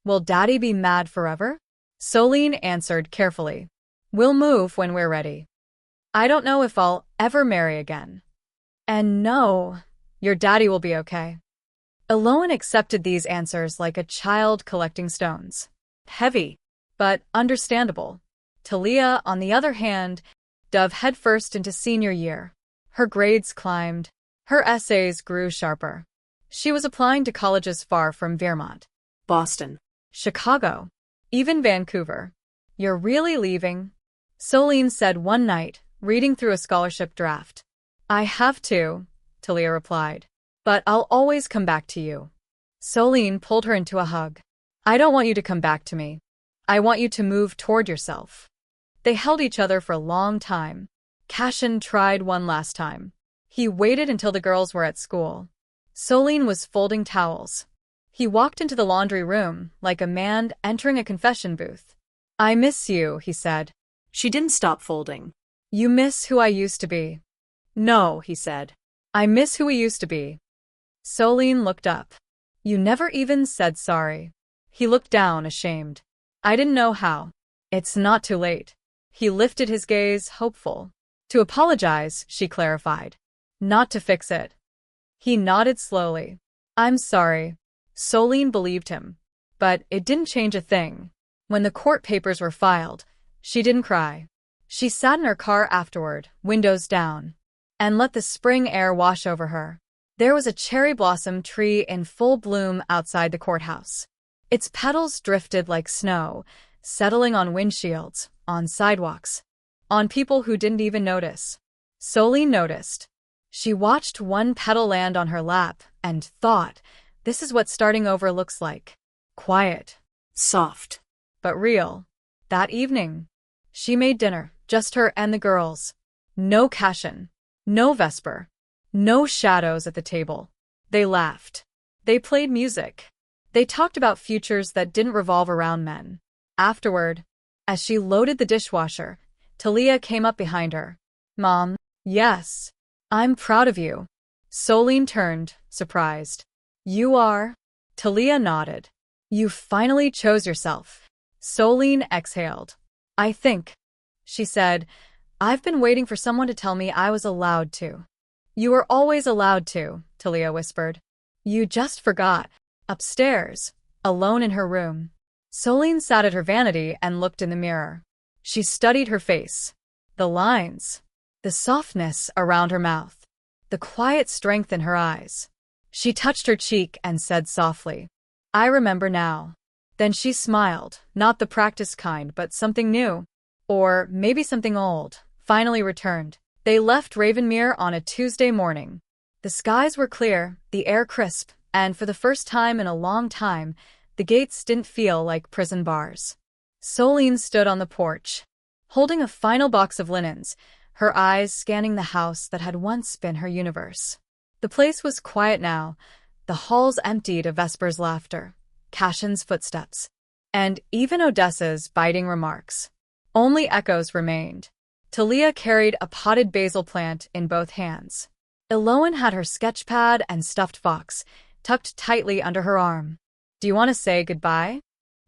Will Daddy be mad forever?" Solene answered carefully. "We'll move when we're ready. I don't know if I'll ever marry again. And no, your daddy will be okay." Eloan accepted these answers like a child collecting stones. Heavy, but understandable. Talia, on the other hand, dove headfirst into senior year. Her grades climbed. Her essays grew sharper. She was applying to colleges far from Vermont. Boston. Chicago. Even Vancouver. "You're really leaving?" Solene said one night, reading through a scholarship draft. "I have to," Talia replied. "But I'll always come back to you." Solene pulled her into a hug. "I don't want you to come back to me. I want you to move toward yourself." They held each other for a long time. Cashin tried one last time. He waited until the girls were at school. Solene was folding towels. He walked into the laundry room like a man entering a confession booth. "I miss you," he said. She didn't stop folding. "You miss who I used to be." "No," he said. "I miss who we used to be." Solene looked up. "You never even said sorry." He looked down, ashamed. "I didn't know how." It's not too late. He lifted his gaze, hopeful. To apologize, she clarified. Not to fix it. He nodded slowly. I'm sorry. Solene believed him. But it didn't change a thing. When the court papers were filed, she didn't cry. She sat in her car afterward, windows down, and let the spring air wash over her. There was a cherry blossom tree in full bloom outside the courthouse. Its petals drifted like snow, settling on windshields, on sidewalks, on people who didn't even notice. Solene noticed. She watched one petal land on her lap and thought, this is what starting over looks like. Quiet. Soft. But real. That evening, she made dinner, just her and the girls. No Cashin. No Vesper. No shadows at the table. They laughed. They played music. They talked about futures that didn't revolve around men. Afterward, as she loaded the dishwasher, Talia came up behind her. Mom, yes. I'm proud of you. Solene turned, surprised. You are? Talia nodded. You finally chose yourself. Solene exhaled. I think, she said, I've been waiting for someone to tell me I was allowed to. You were always allowed to, Talia whispered. You just forgot. Upstairs, alone in her room, Solene sat at her vanity and looked in the mirror. She studied her face. The lines. The softness around her mouth. The quiet strength in her eyes. She touched her cheek and said softly, I remember now. Then she smiled, not the practice kind, but something new. Or maybe something old, finally returned. They left Ravenmere on a Tuesday morning. The skies were clear, the air crisp, and for the first time in a long time, the gates didn't feel like prison bars. Solene stood on the porch, holding a final box of linens, her eyes scanning the house that had once been her universe. The place was quiet now, the halls emptied of Vesper's laughter, Cashin's footsteps, and even Odessa's biting remarks. Only echoes remained. Talia carried a potted basil plant in both hands. Eloan had her sketchpad and stuffed fox, tucked tightly under her arm. Do you want to say goodbye?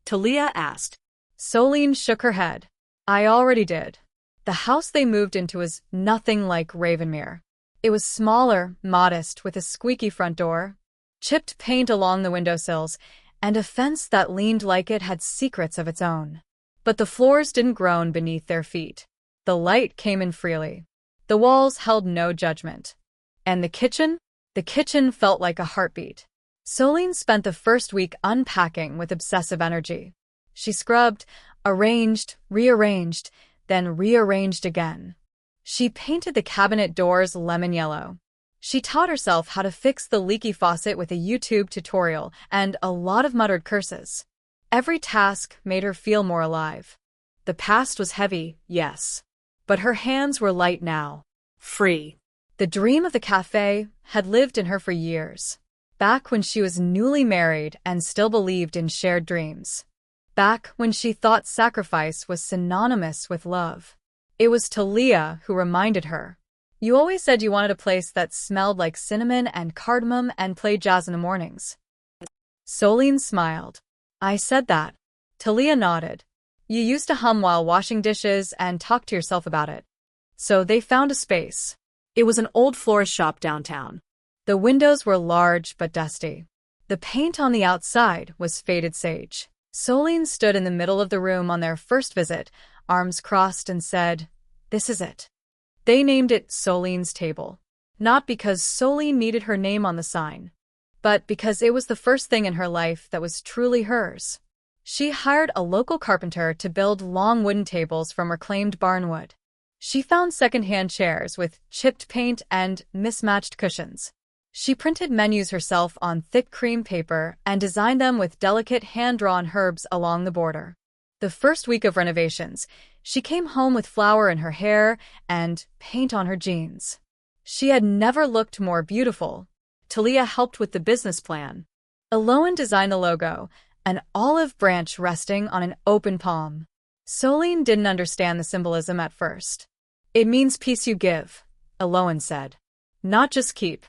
Talia asked. Solene shook her head. I already did. The house they moved into was nothing like Ravenmere. It was smaller, modest, with a squeaky front door, chipped paint along the windowsills, and a fence that leaned like it had secrets of its own. But the floors didn't groan beneath their feet. The light came in freely. The walls held no judgment. And the kitchen? The kitchen felt like a heartbeat. Solene spent the first week unpacking with obsessive energy. She scrubbed, arranged, rearranged, then rearranged again. She painted the cabinet doors lemon yellow. She taught herself how to fix the leaky faucet with a YouTube tutorial and a lot of muttered curses. Every task made her feel more alive. The past was heavy, yes. But her hands were light now. Free. The dream of the cafe had lived in her for years. Back when she was newly married and still believed in shared dreams. Back when she thought sacrifice was synonymous with love. It was Talia who reminded her. You always said you wanted a place that smelled like cinnamon and cardamom and played jazz in the mornings. Solene smiled. I said that. Talia nodded. You used to hum while washing dishes and talk to yourself about it. So they found a space. It was an old florist shop downtown. The windows were large but dusty. The paint on the outside was faded sage. Solene stood in the middle of the room on their first visit, arms crossed, and said, This is it. They named it Solene's Table. Not because Solene needed her name on the sign, but because it was the first thing in her life that was truly hers. She hired a local carpenter to build long wooden tables from reclaimed barnwood. She found second-hand chairs with chipped paint and mismatched cushions. She printed menus herself on thick cream paper and designed them with delicate hand-drawn herbs along the border. The first week of renovations, she came home with flour in her hair and paint on her jeans. She had never looked more beautiful. Talia helped with the business plan. Eloan designed the logo, an olive branch resting on an open palm. Solene didn't understand the symbolism at first. It means peace you give, Eloan said. Not just keep.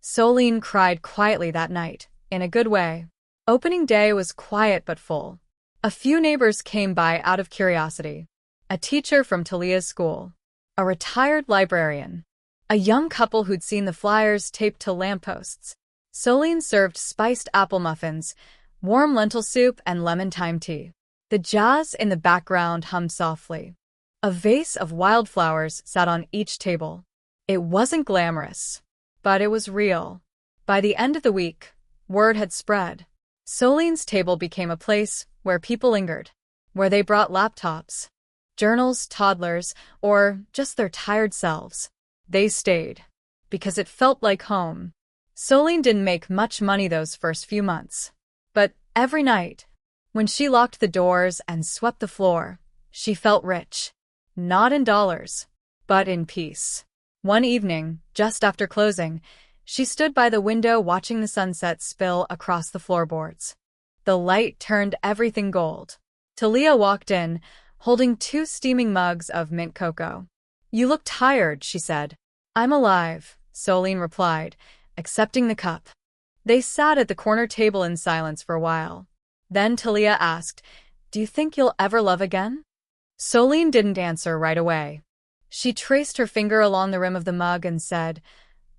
Solene cried quietly that night, in a good way. Opening day was quiet but full. A few neighbors came by out of curiosity. A teacher from Talia's school. A retired librarian. A young couple who'd seen the flyers taped to lampposts. Solene served spiced apple muffins, warm lentil soup, and lemon thyme tea. The jazz in the background hummed softly. A vase of wildflowers sat on each table. It wasn't glamorous, but it was real. By the end of the week, word had spread. Solene's table became a place where people lingered, where they brought laptops, journals, toddlers, or just their tired selves. They stayed, because it felt like home. Solene didn't make much money those first few months. But every night, when she locked the doors and swept the floor, she felt rich. Not in dollars, but in peace. One evening, just after closing, she stood by the window watching the sunset spill across the floorboards. The light turned everything gold. Talia walked in, holding 2 steaming mugs of mint cocoa. "You look tired," she said. "I'm alive," Solene replied, accepting the cup. They sat at the corner table in silence for a while. Then Talia asked, "Do you think you'll ever love again?" Solene didn't answer right away. She traced her finger along the rim of the mug and said,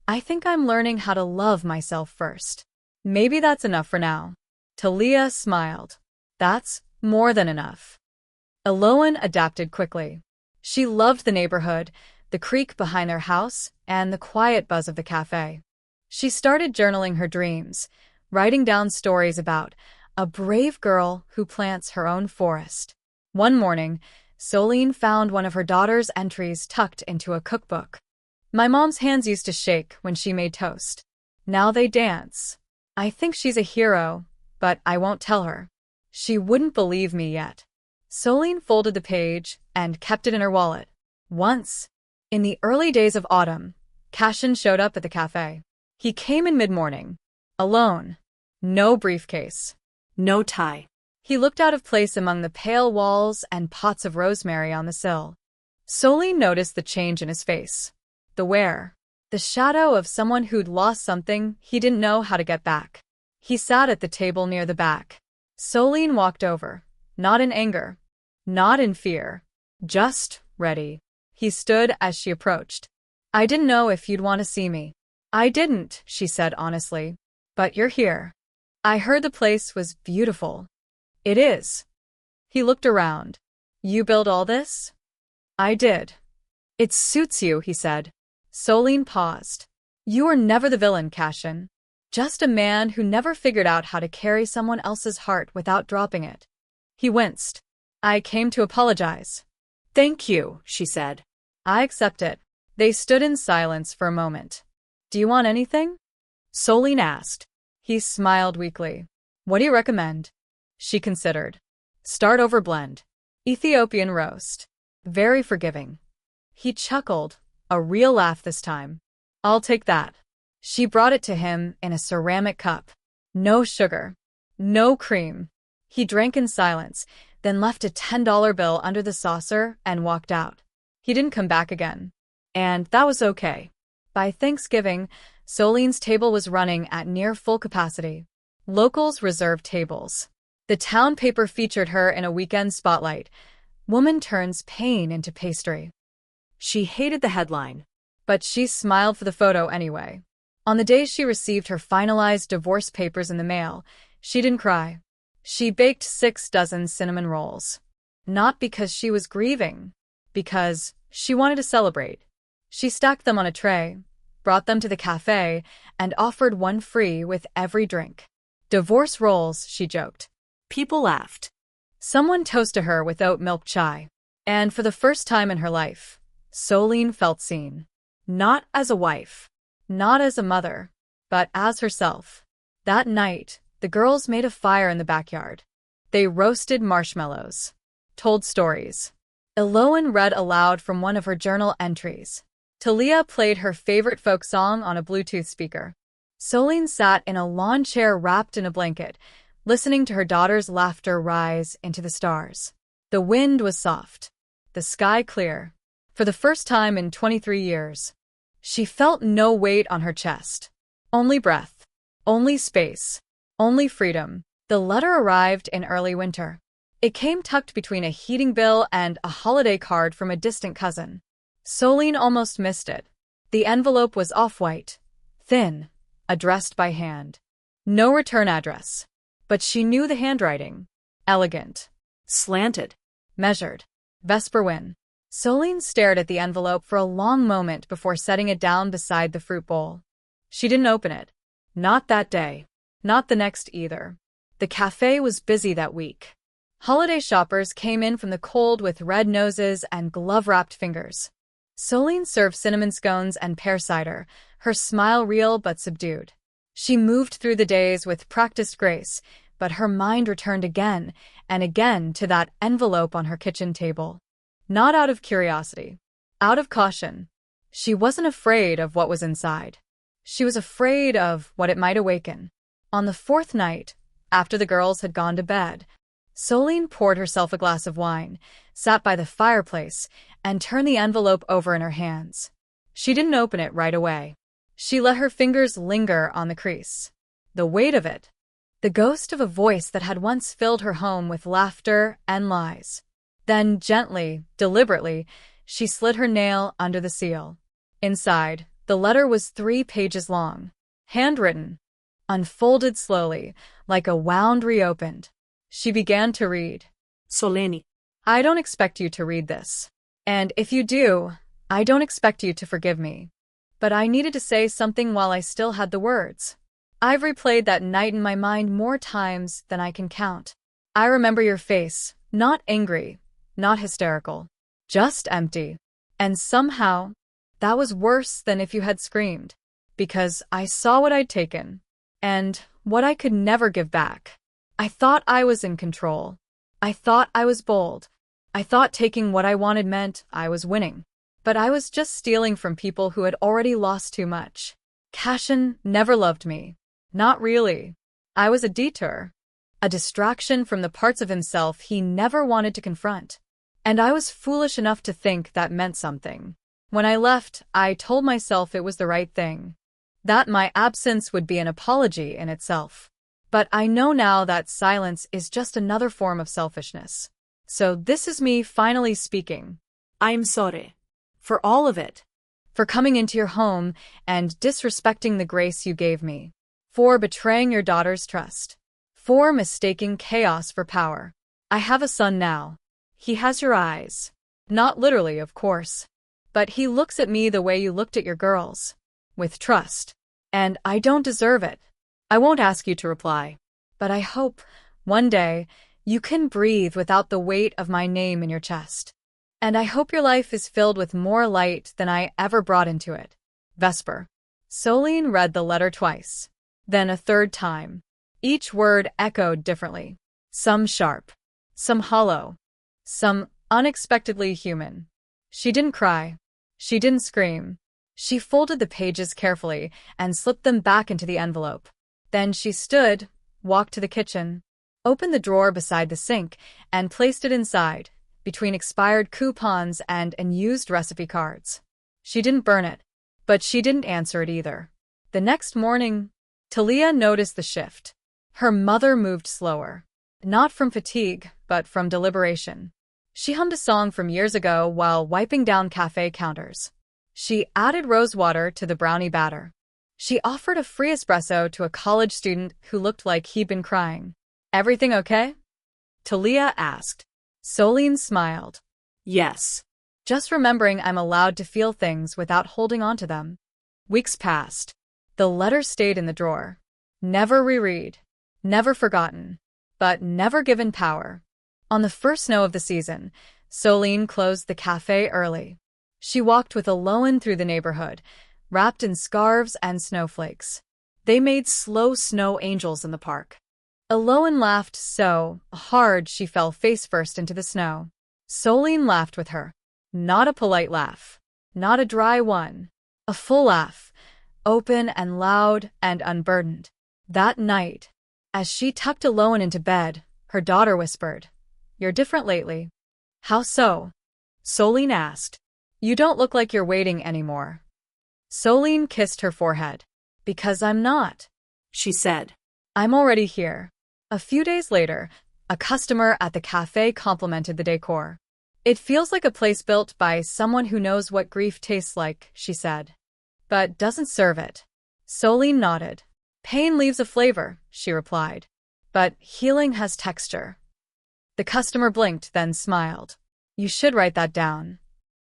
"I think I'm learning how to love myself first. Maybe that's enough for now." Talia smiled. "That's more than enough." Eloan adapted quickly. She loved the neighborhood, the creek behind their house, and the quiet buzz of the cafe. She started journaling her dreams, writing down stories about a brave girl who plants her own forest. One morning, Solene found one of her daughter's entries tucked into a cookbook. "My mom's hands used to shake when she made toast. Now they dance. I think she's a hero, but I won't tell her. She wouldn't believe me yet." Solene folded the page and kept it in her wallet. Once, in the early days of autumn, Cashin showed up at the cafe. He came in mid-morning, alone. No briefcase. No tie. He looked out of place among the pale walls and pots of rosemary on the sill. Solene noticed the change in his face. The wear. The shadow of someone who'd lost something he didn't know how to get back. He sat at the table near the back. Solene walked over, not in anger, not in fear, just ready. He stood as she approached. "I didn't know if you'd want to see me." "I didn't," she said honestly. "But you're here. I heard the place was beautiful." "It is." He looked around. "You built all this?" "I did." "It suits you," he said. Solene paused. "You were never the villain, Cashin. Just a man who never figured out how to carry someone else's heart without dropping it." He winced. "I came to apologize." "Thank you," she said. "I accept it." They stood in silence for a moment. "Do you want anything?" Solene asked. He smiled weakly. "What do you recommend?" She considered. "Start over blend. Ethiopian roast. Very forgiving." He chuckled, a real laugh this time. "I'll take that." She brought it to him in a ceramic cup. No sugar. No cream. He drank in silence, then left a $10 bill under the saucer and walked out. He didn't come back again. And that was okay. By Thanksgiving, Solene's table was running at near full capacity. Locals reserved tables. The town paper featured her in a weekend spotlight. "Woman turns pain into pastry." She hated the headline, but she smiled for the photo anyway. On the day she received her finalized divorce papers in the mail, she didn't cry. She baked 6 dozen cinnamon rolls. Not because she was grieving, because she wanted to celebrate. She stacked them on a tray, brought them to the cafe, and offered one free with every drink. "Divorce rolls," she joked. People laughed. Someone toasted her with oat milk chai. And for the first time in her life, Solene felt seen. Not as a wife, not as a mother, but as herself. That night, the girls made a fire in the backyard. They roasted marshmallows, told stories. Eloan read aloud from one of her journal entries. Talia played her favorite folk song on a Bluetooth speaker. Solene sat in a lawn chair wrapped in a blanket, listening to her daughter's laughter rise into the stars. The wind was soft, the sky clear. For the first time in 23 years, she felt no weight on her chest. Only breath, only space, only freedom. The letter arrived in early winter. It came tucked between a heating bill and a holiday card from a distant cousin. Solene almost missed it. The envelope was off-white, thin, addressed by hand. No return address. But she knew the handwriting. Elegant. Slanted. Measured. Vesper win. Solene stared at the envelope for a long moment before setting it down beside the fruit bowl. She didn't open it. Not that day. Not the next either. The cafe was busy that week. Holiday shoppers came in from the cold with red noses and glove-wrapped fingers. Solene served cinnamon scones and pear cider, her smile real but subdued. She moved through the days with practiced grace, but her mind returned again and again to that envelope on her kitchen table. Not out of curiosity. Out of caution. She wasn't afraid of what was inside. She was afraid of what it might awaken. On the fourth night, after the girls had gone to bed, Solene poured herself a glass of wine, sat by the fireplace, and turned the envelope over in her hands. She didn't open it right away. She let her fingers linger on the crease. The weight of it. The ghost of a voice that had once filled her home with laughter and lies. Then, gently, deliberately, she slid her nail under the seal. Inside, the letter was 3 pages long. Handwritten. Unfolded slowly, like a wound reopened. She began to read. Solene. I don't expect you to read this. And if you do, I don't expect you to forgive me. But I needed to say something while I still had the words. I've replayed that night in my mind more times than I can count. I remember your face, not angry, not hysterical, just empty. And somehow, that was worse than if you had screamed. Because I saw what I'd taken. And what I could never give back. I thought I was in control. I thought I was bold. I thought taking what I wanted meant I was winning. But I was just stealing from people who had already lost too much. Cashin never loved me. Not really. I was a detour. A distraction from the parts of himself he never wanted to confront. And I was foolish enough to think that meant something. When I left, I told myself it was the right thing. That my absence would be an apology in itself. But I know now that silence is just another form of selfishness. So this is me finally speaking. I'm sorry. For all of it. For coming into your home and disrespecting the grace you gave me. For betraying your daughter's trust. For mistaking chaos for power. I have a son now. He has your eyes. Not literally, of course. But he looks at me the way you looked at your girls. With trust. And I don't deserve it. I won't ask you to reply. But I hope, one day, you can breathe without the weight of my name in your chest. And I hope your life is filled with more light than I ever brought into it. Vesper. Solene read the letter twice. Then a third time. Each word echoed differently. Some sharp. Some hollow. Some unexpectedly human. She didn't cry. She didn't scream. She folded the pages carefully and slipped them back into the envelope. Then she stood, walked to the kitchen, opened the drawer beside the sink, and placed it inside, between expired coupons and unused recipe cards. She didn't burn it, but she didn't answer it either. The next morning, Talia noticed the shift. Her mother moved slower. Not from fatigue, but from deliberation. She hummed a song from years ago while wiping down cafe counters. She added rose water to the brownie batter. She offered a free espresso to a college student who looked like he'd been crying. Everything okay? Talia asked. Solene smiled. Yes. Just remembering I'm allowed to feel things without holding on to them. Weeks passed. The letter stayed in the drawer. Never reread. Never forgotten. But never given power. On the first snow of the season, Solene closed the cafe early. She walked with Aloan through the neighborhood, wrapped in scarves and snowflakes. They made slow snow angels in the park. Aloan laughed so hard she fell face-first into the snow. Solene laughed with her. Not a polite laugh. Not a dry one. A full laugh. Open and loud and unburdened. That night, as she tucked Aloan into bed, her daughter whispered, "You're different lately." "How so?" Solene asked. "You don't look like you're waiting anymore." Solene kissed her forehead. "Because I'm not," she said. "I'm already here." A few days later, A customer at the cafe complimented the decor. "It feels like a place built by someone who knows what grief tastes like," she said. "But doesn't serve it." Solene nodded. "Pain leaves a flavor," she replied. "But healing has texture." The customer blinked, then smiled. "You should write that down."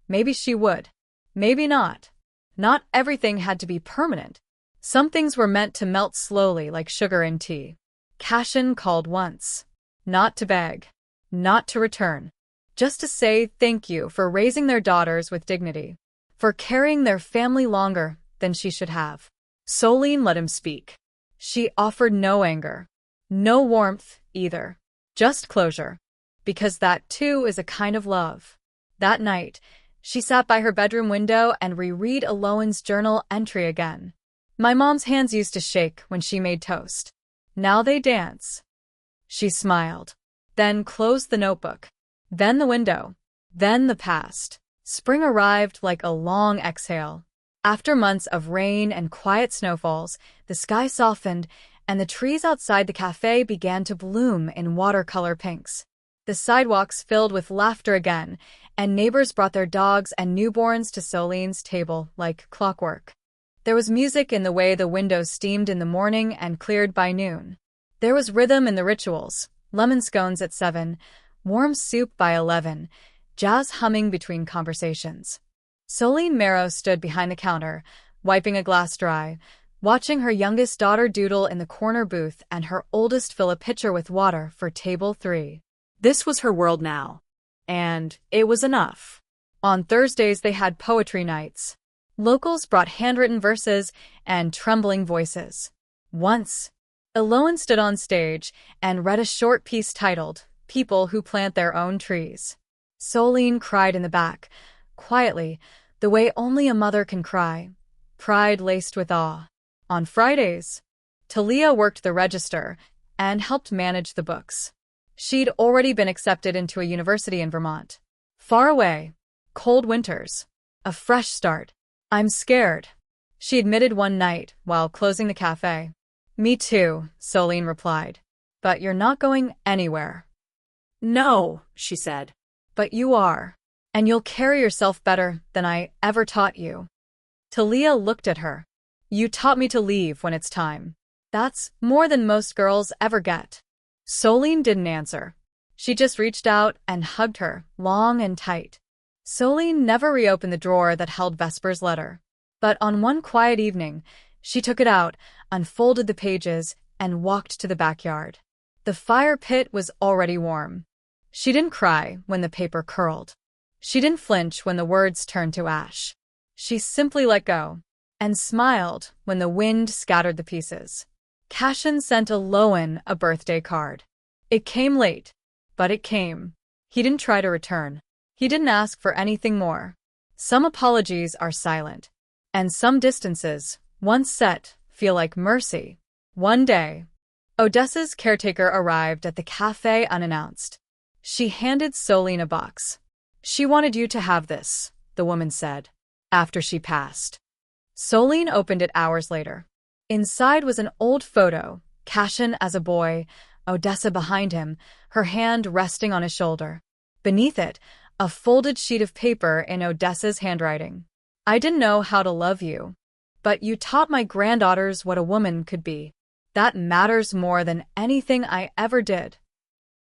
Maybe she would. Maybe not. Not everything had to be permanent. Some things were meant to melt slowly like sugar in tea. Cashin called once. Not to beg. Not to return. Just to say thank you for raising their daughters with dignity. For carrying their family longer than she should have. Solene let him speak. She offered no anger. No warmth, either. Just closure. Because that, too, is a kind of love. That night, she sat by her bedroom window and reread Aloan's journal entry again. "My mom's hands used to shake when she made toast. Now they dance." She smiled. Then closed the notebook. Then the window. Then the past. Spring arrived like a long exhale. After months of rain and quiet snowfalls, the sky softened, and the trees outside the cafe began to bloom in watercolor pinks. The sidewalks filled with laughter again, and neighbors brought their dogs and newborns to Solene's table like clockwork. There was music in the way the windows steamed in the morning and cleared by noon. There was rhythm in the rituals, lemon scones at 7, warm soup by 11, jazz humming between conversations. Solene Marrow stood behind the counter, wiping a glass dry, watching her youngest daughter doodle in the corner booth and her oldest fill a pitcher with water for table 3. This was her world now. And it was enough. On Thursdays they had poetry nights. Locals brought handwritten verses and trembling voices. Once, Aloan stood on stage and read a short piece titled, "People Who Plant Their Own Trees." Solene cried in the back, quietly, the way only a mother can cry, pride laced with awe. On Fridays, Talia worked the register and helped manage the books. She'd already been accepted into a university in Vermont. Far away, cold winters, a fresh start. "I'm scared," she admitted one night while closing the cafe. "Me too," Solene replied. "But you're not going anywhere." "No," she said. "But you are. And you'll carry yourself better than I ever taught you." Talia looked at her. "You taught me to leave when it's time. That's more than most girls ever get." Solene didn't answer. She just reached out and hugged her, long and tight. Solene never reopened the drawer that held Vesper's letter. But on one quiet evening, she took it out, unfolded the pages, and walked to the backyard. The fire pit was already warm. She didn't cry when the paper curled. She didn't flinch when the words turned to ash. She simply let go, and smiled when the wind scattered the pieces. Cashin sent Aloan a birthday card. It came late, but it came. He didn't try to return. He didn't ask for anything more. Some apologies are silent, and some distances, once set, feel like mercy. One day, Odessa's caretaker arrived at the cafe unannounced. She handed Solene a box. "She wanted you to have this," the woman said, after she passed. Solene opened it hours later. Inside was an old photo, Cashin as a boy, Odessa behind him, her hand resting on his shoulder. Beneath it, a folded sheet of paper in Odessa's handwriting. "I didn't know how to love you, but you taught my granddaughters what a woman could be. That matters more than anything I ever did."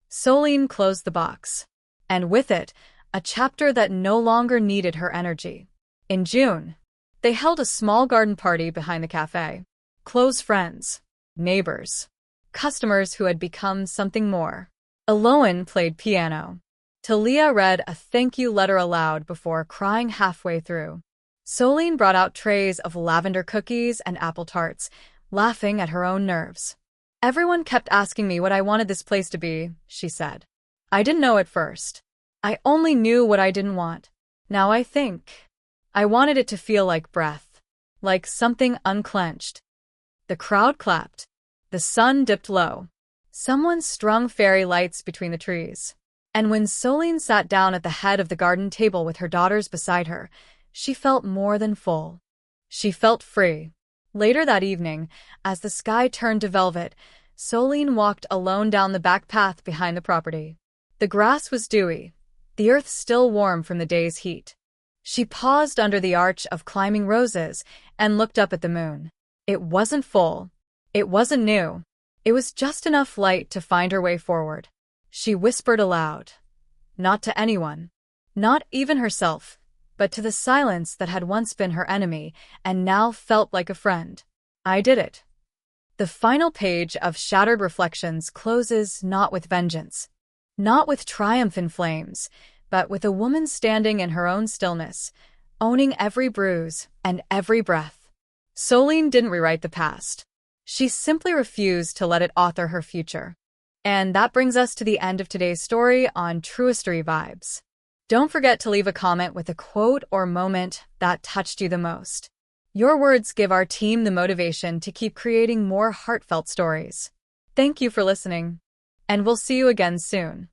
Solene closed the box, and with it, a chapter that no longer needed her energy. In June, they held a small garden party behind the cafe. Close friends, neighbors, customers who had become something more. Aloan played piano. Talia read a thank you letter aloud before crying halfway through. Solene brought out trays of lavender cookies and apple tarts, laughing at her own nerves. "Everyone kept asking me what I wanted this place to be," she said. "I didn't know at first. I only knew what I didn't want. Now I think. I wanted it to feel like breath, like something unclenched." The crowd clapped. The sun dipped low. Someone strung fairy lights between the trees. And when Solene sat down at the head of the garden table with her daughters beside her, she felt more than full. She felt free. Later that evening, as the sky turned to velvet, Solene walked alone down the back path behind the property. The grass was dewy, the earth still warm from the day's heat. She paused under the arch of climbing roses and looked up at the moon. It wasn't full. It wasn't new. It was just enough light to find her way forward. She whispered aloud. Not to anyone. Not even herself, but to the silence that had once been her enemy and now felt like a friend. I did it. The final page of Shattered Reflections closes not with vengeance, not with triumph in flames, but with a woman standing in her own stillness, owning every bruise and every breath. Solene didn't rewrite the past. She simply refused to let it author her future. And that brings us to the end of today's story on Truistery Vibes. Don't forget to leave a comment with a quote or moment that touched you the most. Your words give our team the motivation to keep creating more heartfelt stories. Thank you for listening, and we'll see you again soon.